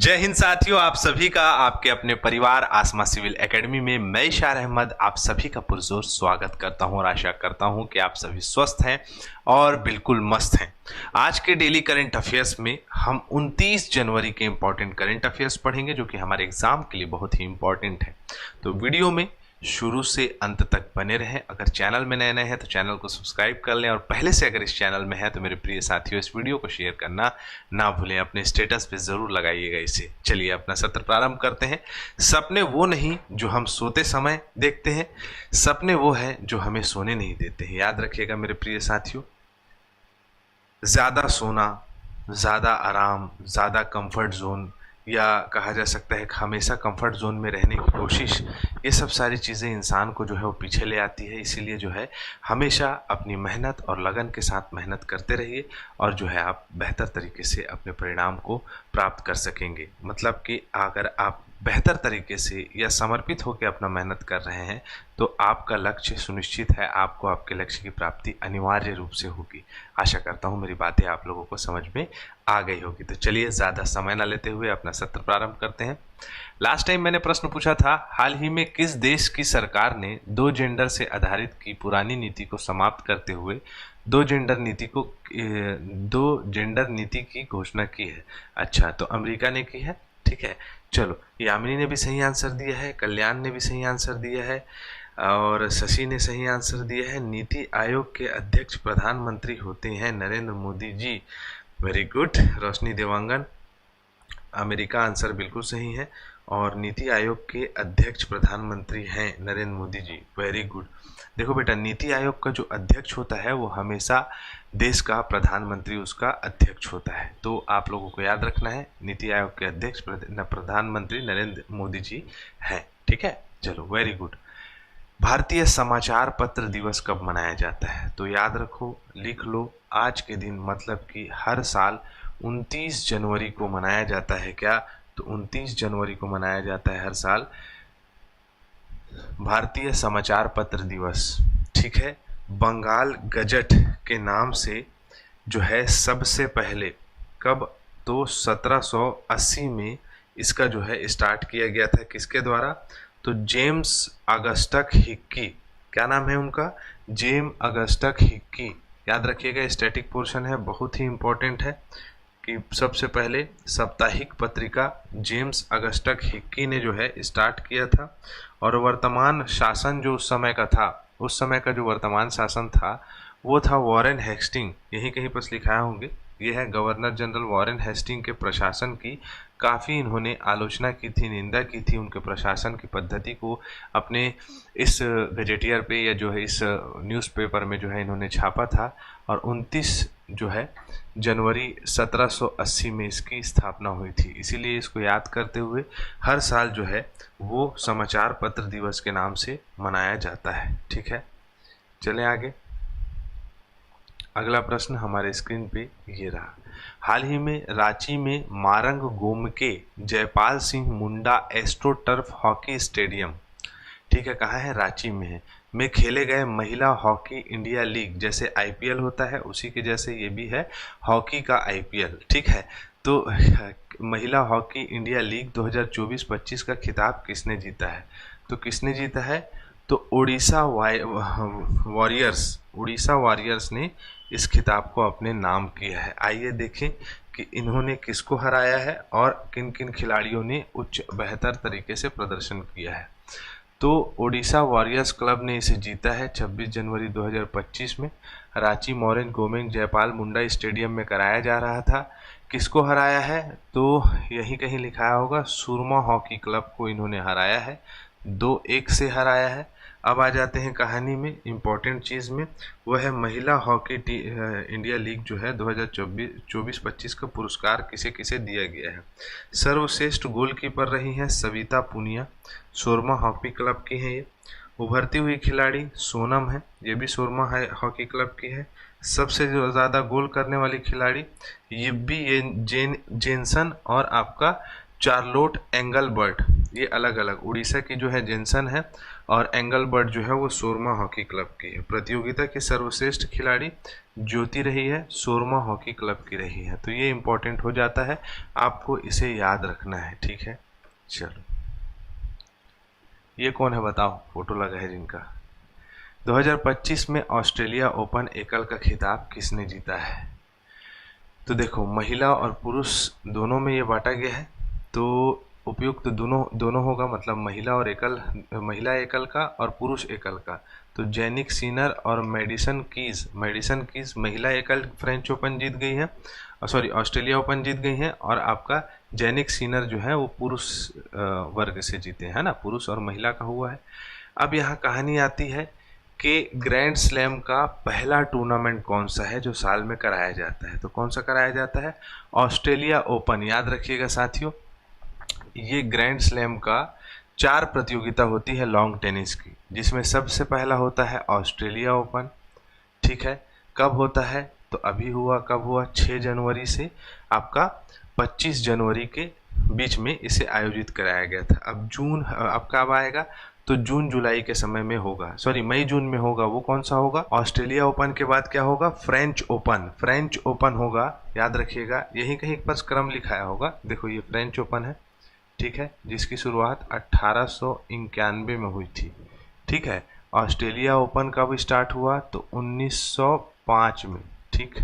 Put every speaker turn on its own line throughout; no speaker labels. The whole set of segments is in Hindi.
जय हिंद साथियों, आप सभी का आपके अपने परिवार आसमा सिविल एकेडमी में मैं इशार अहमद आप सभी का पुरजोर स्वागत करता हूं और आशा करता हूं कि आप सभी स्वस्थ हैं और बिल्कुल मस्त हैं। आज के डेली करंट अफेयर्स में हम 29 जनवरी के इंपॉर्टेंट करंट अफेयर्स पढ़ेंगे जो कि हमारे एग्जाम के लिए बहुत ही इंपॉर्टेंट है। तो वीडियो में शुरू से अंत तक बने रहें। अगर चैनल में नए हैं तो चैनल को सब्सक्राइब कर लें और पहले से अगर इस चैनल में है तो मेरे प्रिय साथियों इस वीडियो को शेयर करना ना भूलें, अपने स्टेटस पे ज़रूर लगाइएगा इसे। चलिए अपना सत्र प्रारंभ करते हैं। सपने वो नहीं जो हम सोते समय देखते हैं, सपने वो है जो हमें सोने नहीं देते हैं। याद रखिएगा मेरे प्रिय साथियों, ज़्यादा सोना, ज़्यादा आराम, ज़्यादा कंफर्ट जोन या कहा जा सकता है हमेशा कंफर्ट जोन में रहने की कोशिश, ये सब सारी चीज़ें इंसान को जो है वो पीछे ले आती है। इसीलिए जो है हमेशा अपनी मेहनत और लगन के साथ मेहनत करते रहिए और जो है आप बेहतर तरीके से अपने परिणाम को प्राप्त कर सकेंगे। मतलब कि अगर आप बेहतर तरीके से या समर्पित होकर अपना मेहनत कर रहे हैं तो आपका लक्ष्य सुनिश्चित है, आपको आपके लक्ष्य की प्राप्ति अनिवार्य रूप से होगी। आशा करता हूँ मेरी बातें आप लोगों को समझ में आ गई होगी। तो चलिए ज़्यादा समय ना लेते हुए अपना सत्र प्रारंभ करते हैं। लास्ट टाइम मैंने प्रश्न पूछा था, हाल ही में किस देश की सरकार ने दो जेंडर से आधारित की पुरानी नीति को समाप्त करते हुए दो जेंडर नीति की घोषणा की है? अच्छा, तो अमेरिका ने की है। ठीक है, चलो यामिनी ने भी सही आंसर दिया है, कल्याण ने भी सही आंसर दिया है और शशि ने सही आंसर दिया है। नीति आयोग के अध्यक्ष प्रधानमंत्री होते हैं नरेंद्र मोदी जी। वेरी गुड रोशनी देवांगन, अमेरिका आंसर बिल्कुल सही है और नीति आयोग के अध्यक्ष प्रधानमंत्री हैं नरेंद्र मोदी जी। Very good. देखो बेटा, नीति आयोग का जो अध्यक्ष होता है वो हमेशा देश का प्रधानमंत्री उसका अध्यक्ष होता है। तो आप लोगों को याद रखना है, नीति आयोग के अध्यक्ष प्रधानमंत्री नरेंद्र मोदी जी हैं। ठीक है, चलो वेरी गुड। भारतीय समाचार पत्र दिवस कब मनाया जाता है? तो याद रखो, लिख लो, आज के दिन मतलब कि हर साल 29 जनवरी को मनाया जाता है। क्या? तो 29 जनवरी को मनाया जाता है हर साल भारतीय समाचार पत्र दिवस। ठीक है, बंगाल गजट के नाम से जो है सबसे पहले कब? तो 1780 में इसका जो है स्टार्ट किया गया था। किसके द्वारा? तो जेम्स अगस्टस हिक्की। क्या नाम है उनका? James Augustus Hickey. याद रखिएगा, स्टैटिक पोर्शन है, बहुत ही इंपॉर्टेंट है कि सबसे पहले साप्ताहिक पत्रिका जेम्स अगस्टस हिक्की ने जो है स्टार्ट किया था। और वर्तमान शासन जो उस समय का था, उस समय का जो वर्तमान शासन था वो था वॉरेन हेस्टिंग। यही कहीं पर लिखाए होंगे, ये है गवर्नर जनरल वॉरेन हेस्टिंग के प्रशासन की काफ़ी इन्होंने आलोचना की थी, निंदा की थी उनके प्रशासन की पद्धति को। अपने इस गजेटियर पे या जो है इस न्यूज़पेपर में जो है इन्होंने छापा था और 29 जो है जनवरी 1780 में इसकी स्थापना हुई थी। इसीलिए इसको याद करते हुए हर साल जो है वो समाचार पत्र दिवस के नाम से मनाया जाता है। ठीक है, चलें आगे। अगला प्रश्न हमारे स्क्रीन पे ये रहा, हाल ही में रांची में Marang Gomke Jaipal Singh Munda astro turf hockey stadium, ठीक है, कहाँ है? रांची में है, में खेले गए महिला हॉकी इंडिया लीग, जैसे आईपीएल होता है उसी के जैसे ये भी है हॉकी का आईपीएल। ठीक है, तो महिला हॉकी इंडिया लीग 2024-25 का खिताब किसने जीता है? तो किसने जीता है? तो उड़ीसा वॉरियर्स ने इस खिताब को अपने नाम किया है। आइए देखें कि इन्होंने किसको हराया है और किन किन खिलाड़ियों ने बेहतर तरीके से प्रदर्शन किया है। तो ओडिशा वॉरियर्स क्लब ने इसे जीता है 26 जनवरी 2025 में। रांची मोरेन गोमेंग जयपाल मुंडा स्टेडियम में कराया जा रहा था। किसको हराया है? तो यही कहीं लिखाया होगा, सुरमा हॉकी क्लब को इन्होंने हराया है, 2-1 से हराया है। अब आ जाते हैं कहानी में, इम्पोर्टेंट चीज़ में, वह है महिला हॉकी इंडिया लीग जो है 2024-25 का पुरस्कार किसे किसे दिया गया है। सर्वश्रेष्ठ गोलकीपर रही हैं सविता पुनिया, सोरमा हॉकी क्लब की हैं ये। उभरती हुई खिलाड़ी सोनम है, ये भी सोरमा हॉकी क्लब की है। सबसे जो ज़्यादा गोल करने वाली खिलाड़ी ये जेनसन और आपका चार्लोट एंगलबर्ट, ये अलग अलग। उड़ीसा की जो है जेनसन है और एंगलबर्ट जो है वो सोरमा हॉकी क्लब की है। प्रतियोगिता की सर्वश्रेष्ठ खिलाड़ी ज्योति रही है, सोरमा हॉकी क्लब की रही है। तो ये इंपॉर्टेंट हो जाता है, आपको इसे याद रखना है, ठीक है। चलो, ये कौन है बताओ, फोटो लगा है जिनका। 2025 में ऑस्ट्रेलिया ओपन एकल का खिताब किसने जीता है? तो देखो, महिला और पुरुष दोनों में ये बांटा गया है, तो उपयुक्त दोनों होगा, मतलब महिला एकल का और पुरुष एकल का। तो जेनिक सिनर और मेडिसन कीज महिला एकल फ्रेंच ओपन जीत गई है, सॉरी ऑस्ट्रेलिया ओपन जीत गई हैं, और आपका जेनिक सिनर जो है वो पुरुष वर्ग से जीते हैं ना, पुरुष और महिला का हुआ है। अब यहाँ कहानी आती है कि ग्रैंड स्लैम का पहला टूर्नामेंट कौन सा है जो साल में कराया जाता है? तो कौन सा कराया जाता है? Australia open. याद रखिएगा साथियों, ये ग्रैंड स्लैम का 4 प्रतियोगिता होती है लॉन्ग टेनिस की, जिसमें सबसे पहला होता है ऑस्ट्रेलिया ओपन, ठीक है। कब होता है? तो अभी हुआ, कब हुआ? 6 जनवरी से आपका 25 जनवरी के बीच में इसे आयोजित कराया गया था। अब कब आएगा? तो जून जुलाई के समय में होगा, सॉरी मई जून में होगा। वो कौन सा होगा? ऑस्ट्रेलिया ओपन के बाद क्या होगा? फ्रेंच ओपन होगा। याद रखिएगा, यही कहीं पर क्रम लिखाया होगा, देखो ये फ्रेंच ओपन है, ठीक है, जिसकी शुरुआत 1891 में हुई थी, ठीक है। ऑस्ट्रेलिया ओपन कब स्टार्ट हुआ? तो 1905 में, ठीक।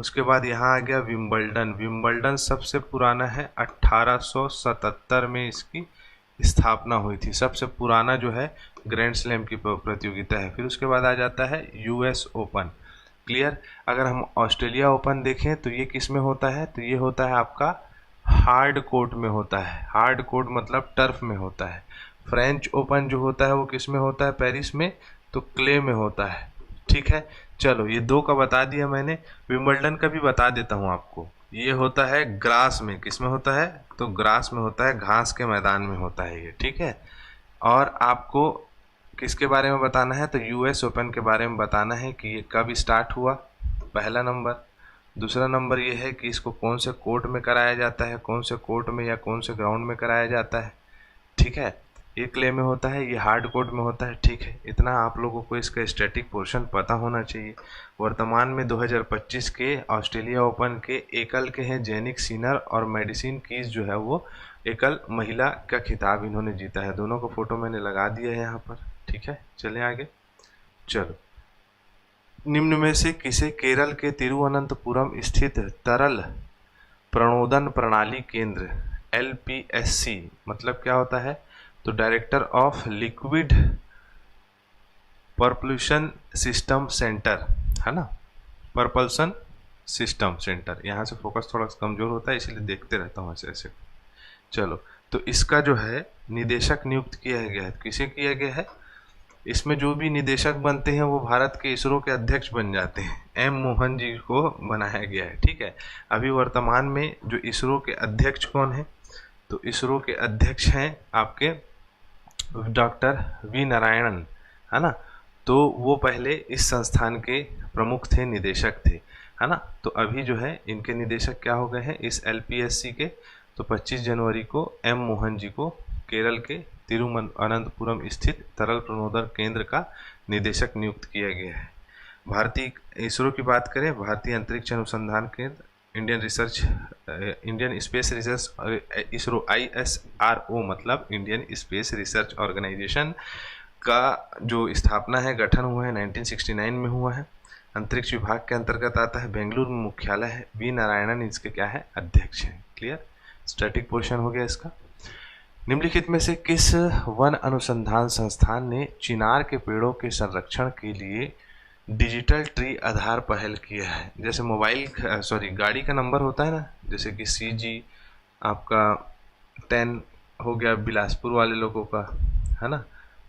उसके बाद यहाँ आ गया विंबलडन सबसे पुराना है, 1877 में इसकी स्थापना हुई थी। सबसे पुराना जो है ग्रैंड स्लैम की प्रतियोगिता है। फिर उसके बाद आ जाता है यूएस ओपन। क्लियर? अगर हम ऑस्ट्रेलिया ओपन देखें तो ये किस में होता है? तो ये होता है आपका हार्ड कोर्ट में होता है। हार्ड कोर्ट मतलब टर्फ में होता है। फ्रेंच ओपन जो होता है वो किस में होता है? पेरिस में, तो क्ले में होता है, ठीक है। चलो, ये 2 का बता दिया मैंने। विंबलडन का भी बता देता हूँ आपको। ये होता है ग्रास में। किस में होता है? तो ग्रास में होता है, घास के मैदान में होता है ये, ठीक है। और आपको किसके बारे में बताना है? तो यूएस ओपन के बारे में बताना है कि ये कब स्टार्ट हुआ, पहला नंबर। दूसरा नंबर ये है कि इसको कौन से कोर्ट में कराया जाता है, कौन से कोर्ट में या कौन से ग्राउंड में कराया जाता है, ठीक है। ये क्ले में होता है, ये हार्ड कोर्ट में होता है, ठीक है। इतना आप लोगों को इसका स्टैटिक पोर्शन पता होना चाहिए। वर्तमान में 2025 के ऑस्ट्रेलिया ओपन के एकल के हैं जेनिक सिनर और मेडिसिन कीज जो है वो एकल महिला का खिताब इन्होंने जीता है। दोनों को फोटो मैंने लगा दिया है यहाँ पर, ठीक है। चले आगे। चलो, निम्न में से किसे केरल के तिरुवनंतपुरम स्थित तरल प्रणोदन प्रणाली केंद्र LPSC मतलब क्या होता है? तो director of liquid propulsion system centre, है ना, परपल्सन सिस्टम सेंटर। यहाँ से फोकस थोड़ा कमजोर होता है, इसीलिए देखते रहता हूँ ऐसे ऐसे। चलो, तो इसका जो है निदेशक नियुक्त किया गया है। किसे किया गया है? इसमें जो भी निदेशक बनते हैं वो भारत के इसरो के अध्यक्ष बन जाते हैं। M मोहन जी को बनाया गया है, ठीक है। अभी वर्तमान में जो इसरो के अध्यक्ष कौन है? तो इसरो के अध्यक्ष हैं आपके डॉक्टर V नारायणन, है ना। तो वो पहले इस संस्थान के प्रमुख थे, निदेशक थे, है ना। तो अभी जो है इनके निदेशक क्या हो गए हैं इस LPSC के? तो 25 जनवरी को M मोहन जी को केरल के तिरुवनंतपुरम स्थित तरल प्रणोदन केंद्र का निदेशक नियुक्त किया गया है। भारतीय इसरो की बात करें, भारतीय अंतरिक्ष अनुसंधान केंद्र, Indian space research, ISRO ISRO मतलब इंडियन स्पेस रिसर्च ऑर्गेनाइजेशन का जो स्थापना है, गठन हुआ है 1969 में हुआ है। अंतरिक्ष विभाग के अंतर्गत आता है, बेंगलुरु में मुख्यालय है। V नारायणन इसके क्या है? अध्यक्ष हैं। क्लियर? स्टैटिक पोर्शन हो गया इसका। निम्नलिखित में से किस वन अनुसंधान संस्थान ने चिनार के पेड़ों के संरक्षण के लिए डिजिटल ट्री आधार पहल किया है? जैसे गाड़ी का नंबर होता है ना, जैसे कि CG आपका 10 हो गया बिलासपुर वाले लोगों का, है ना।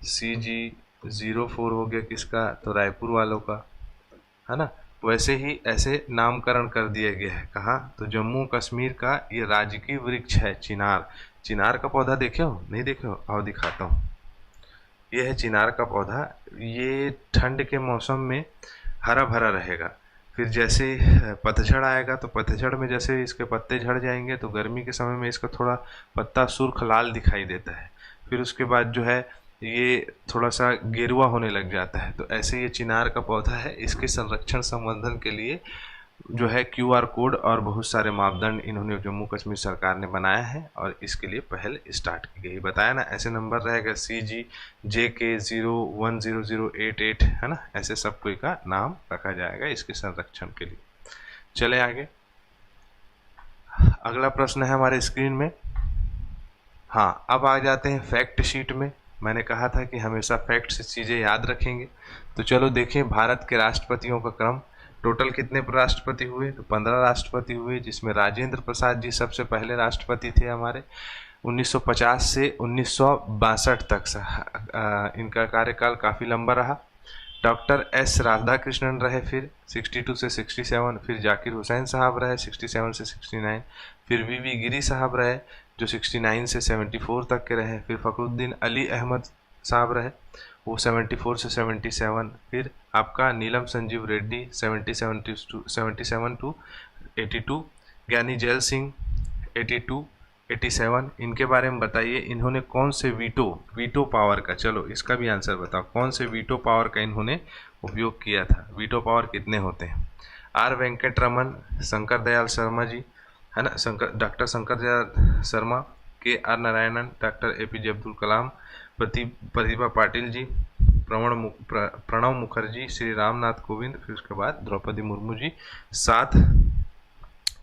CG04 हो गया किसका? तो रायपुर वालों का, है ना। वैसे ही ऐसे नामकरण कर दिया गया है। कहाँ? तो जम्मू कश्मीर का ये राजकीय वृक्ष है चिनार। चिनार का पौधा देखे हो? नहीं देखे हो? आओ दिखाता हूँ। ये है चिनार का पौधा। ये ठंड के मौसम में हरा भरा रहेगा। फिर जैसे पतझड़ आएगा तो पतझड़ में जैसे इसके पत्ते झड़ जाएंगे तो गर्मी के समय में इसका थोड़ा पत्ता सुर्ख लाल दिखाई देता है। फिर उसके बाद जो है ये थोड़ा सा गेरुआ होने लग जाता है। तो ऐसे ये चिनार का पौधा है, इसके संरक्षण संवर्धन के लिए जो है QR कोड और बहुत सारे मापदंड इन्होंने जम्मू कश्मीर सरकार ने बनाया है और इसके लिए पहल स्टार्ट की गई। बताया ना, ऐसे नंबर रहेगा CGJK010088, है ना, ऐसे सब कोई का नाम रखा जाएगा इसके संरक्षण के लिए। चले आगे, अगला प्रश्न है हमारे स्क्रीन में। हाँ, अब आ जाते हैं फैक्ट शीट में। मैंने कहा था कि हमेशा फैक्ट से चीज़ें याद रखेंगे। तो चलो देखें भारत के राष्ट्रपतियों का क्रम। टोटल कितने राष्ट्रपति हुए? तो 15 राष्ट्रपति हुए, जिसमें राजेंद्र प्रसाद जी सबसे पहले राष्ट्रपति थे हमारे। 1950 से 1962 तक इनका कार्यकाल काफ़ी लंबा रहा। डॉक्टर एस राधाकृष्णन रहे फिर 62 से 67, फिर जाकिर हुसैन साहब रहे 67 से 69, फिर वीवी गिरी साहब रहे जो 69 से 74 तक के रहे, फिर फखरुद्दीन अली अहमद साहब रहे वो 74 से 77, फिर आपका नीलम संजीव रेड्डी 77 टू 82, ज्ञानी जैल सिंह 82 87। इनके बारे में बताइए, इन्होंने कौन से वीटो पावर का, चलो इसका भी आंसर बताओ, कौन से वीटो पावर का इन्होंने उपयोग किया था? वीटो पावर कितने होते हैं? आर वेंकट रमन, शंकर दयाल शर्मा जी, है ना, doctor Shankar Dayal Sharma, K R Narayanan, doctor APJ Abdul Kalam, Pratibha Patil ji, Pranab Mukherjee, Shri Ramnath Kovind, फिर उसके बाद द्रौपदी मुर्मू जी। 7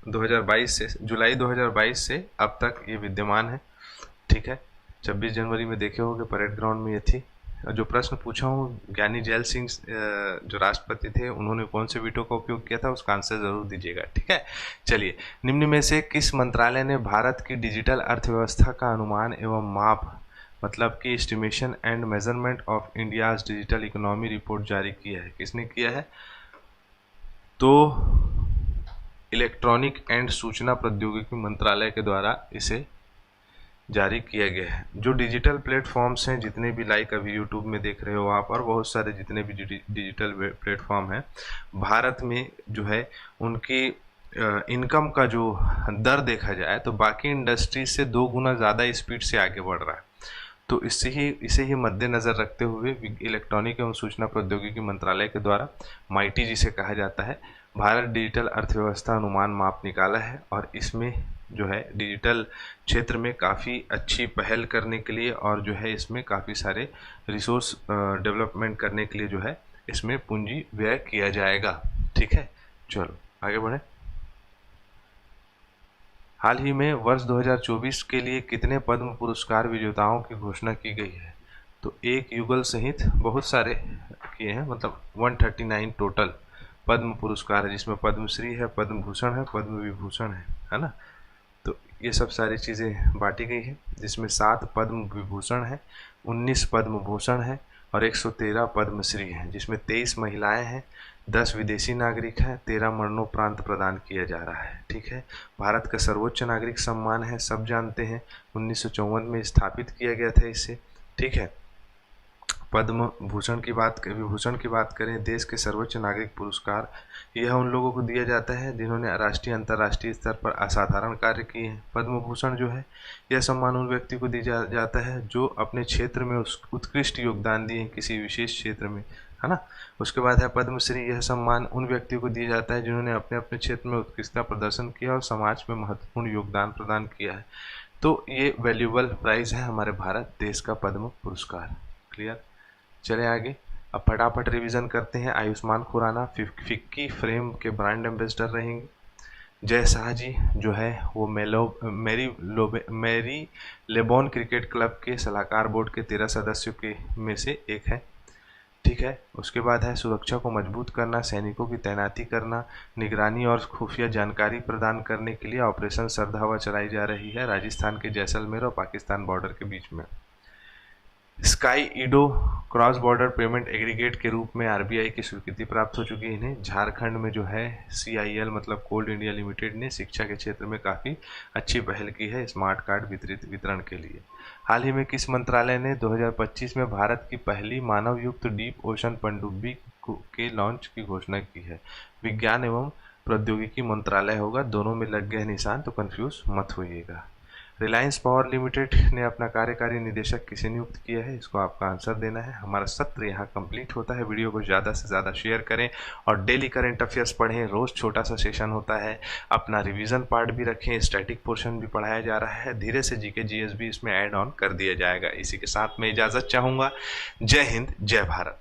2022 से जुलाई 2022 से अब तक ये विद्यमान है। ठीक है, 26 जनवरी में देखे होंगे परेड ग्राउंड में ये थी। जो प्रश्न पूछा हूँ, ज्ञानी जैल सिंह जो राष्ट्रपति थे उन्होंने कौन से वीटो का उपयोग किया था, उसका आंसर जरूर दीजिएगा। ठीक है, चलिए, निम्न में से किस मंत्रालय ने भारत की डिजिटल अर्थव्यवस्था का अनुमान एवं माप, मतलब कि estimation and measurement of India's digital economy report जारी किया है? किसने किया है? तो इलेक्ट्रॉनिक एंड सूचना प्रौद्योगिकी मंत्रालय के द्वारा इसे जारी किया गया है। जो डिजिटल प्लेटफॉर्म्स हैं, जितने भी, लाइक अभी यूट्यूब में देख रहे हो आप और बहुत सारे जितने भी डिजिटल प्लेटफॉर्म हैं, भारत में जो है उनकी इनकम का जो दर देखा जाए तो बाकी इंडस्ट्री से 2 गुना ज़्यादा स्पीड से आगे बढ़ रहा है। तो इसे ही मद्देनज़र रखते हुए इलेक्ट्रॉनिक एवं सूचना प्रौद्योगिकी मंत्रालय के द्वारा माइटी जिसे कहा जाता है, भारत डिजिटल अर्थव्यवस्था अनुमान माप निकाला है और इसमें जो है डिजिटल क्षेत्र में काफ़ी अच्छी पहल करने के लिए और जो है इसमें काफ़ी सारे रिसोर्स डेवलपमेंट करने के लिए जो है इसमें पूंजी व्यय किया जाएगा। ठीक है, चलो आगे बढ़े। हाल ही में वर्ष 2024 के लिए कितने पद्म पुरस्कार विजेताओं की घोषणा की गई है? तो एक युगल सहित बहुत सारे किए हैं, मतलब 139 टोटल पद्म पुरस्कार है, जिसमें पद्मश्री है, पद्म भूषण है, पद्म विभूषण है ना। तो ये सब सारी चीज़ें बांटी गई है, जिसमें 7 पद्म विभूषण है, 19 पद्म भूषण है और 113 पद्मश्री हैं, जिसमें 23 महिलाएं हैं, 10 विदेशी नागरिक हैं, 13 मरणोपरांत प्रदान किया जा रहा है। ठीक है, भारत का सर्वोच्च नागरिक सम्मान है, सब जानते हैं, 1954 में स्थापित किया गया था इसे। ठीक है, पद्म भूषण की विभूषण की बात करें, देश के सर्वोच्च नागरिक पुरस्कार यह उन लोगों को दिया जाता है जिन्होंने राष्ट्रीय अंतर्राष्ट्रीय स्तर पर असाधारण कार्य किए हैं। पद्म भूषण जो है यह सम्मान उन व्यक्ति को दिया जाता है जो अपने क्षेत्र में उत्कृष्ट योगदान दिए हैं किसी विशेष क्षेत्र में, है ना। उसके बाद है पद्मश्री, यह सम्मान उन व्यक्तियों को दिया जाता है जिन्होंने अपने अपने क्षेत्र में उत्कृष्टता प्रदर्शन किया और समाज में महत्वपूर्ण योगदान प्रदान किया है। तो ये वैल्यूएबल प्राइज है हमारे भारत देश का पद्म पुरस्कार। क्लियर, चले आगे। अब फटाफट रिवीजन करते हैं। आयुष्मान खुराना फिक्की फ्रेम के ब्रांड एम्बेसडर रहेंगे। जय शाह जी जो है वो मैरी लेबॉन क्रिकेट क्लब के सलाहकार बोर्ड के 13 सदस्यों के में से एक है। ठीक है, उसके बाद है सुरक्षा को मजबूत करना, सैनिकों की तैनाती करना, निगरानी और खुफिया जानकारी प्रदान करने के लिए ऑपरेशन सरधावा चलाई जा रही है राजस्थान के जैसलमेर और पाकिस्तान बॉर्डर के बीच में। Skydo cross border payment aggregate के रूप में आरबीआई की स्वीकृति प्राप्त हो चुकी है इन्हें। झारखंड में जो है CIL मतलब कोल इंडिया लिमिटेड ने शिक्षा के क्षेत्र में काफ़ी अच्छी पहल की है स्मार्ट कार्ड वितरण के लिए। हाल ही में किस मंत्रालय ने 2025 में भारत की पहली मानव युक्त डीप ओशन पनडुब्बी के लॉन्च की घोषणा की है? विज्ञान एवं प्रौद्योगिकी मंत्रालय होगा, दोनों में लग गया निशान तो कंफ्यूज मत होइएगा। रिलायंस पावर लिमिटेड ने अपना कार्यकारी निदेशक किसे नियुक्त किया है, इसको आपका आंसर देना है। हमारा सत्र यहाँ कंप्लीट होता है। वीडियो को ज़्यादा से ज़्यादा शेयर करें और डेली करंट अफेयर्स पढ़ें। रोज़ छोटा सा सेशन होता है। अपना रिवीजन पार्ट भी रखें, स्टैटिक पोर्शन भी पढ़ाया जा रहा है। धीरे से जीके जीएस भी इसमें ऐड ऑन कर दिया जाएगा। इसी के साथ मैं इजाज़त चाहूँगा। जय हिंद, जय भारत।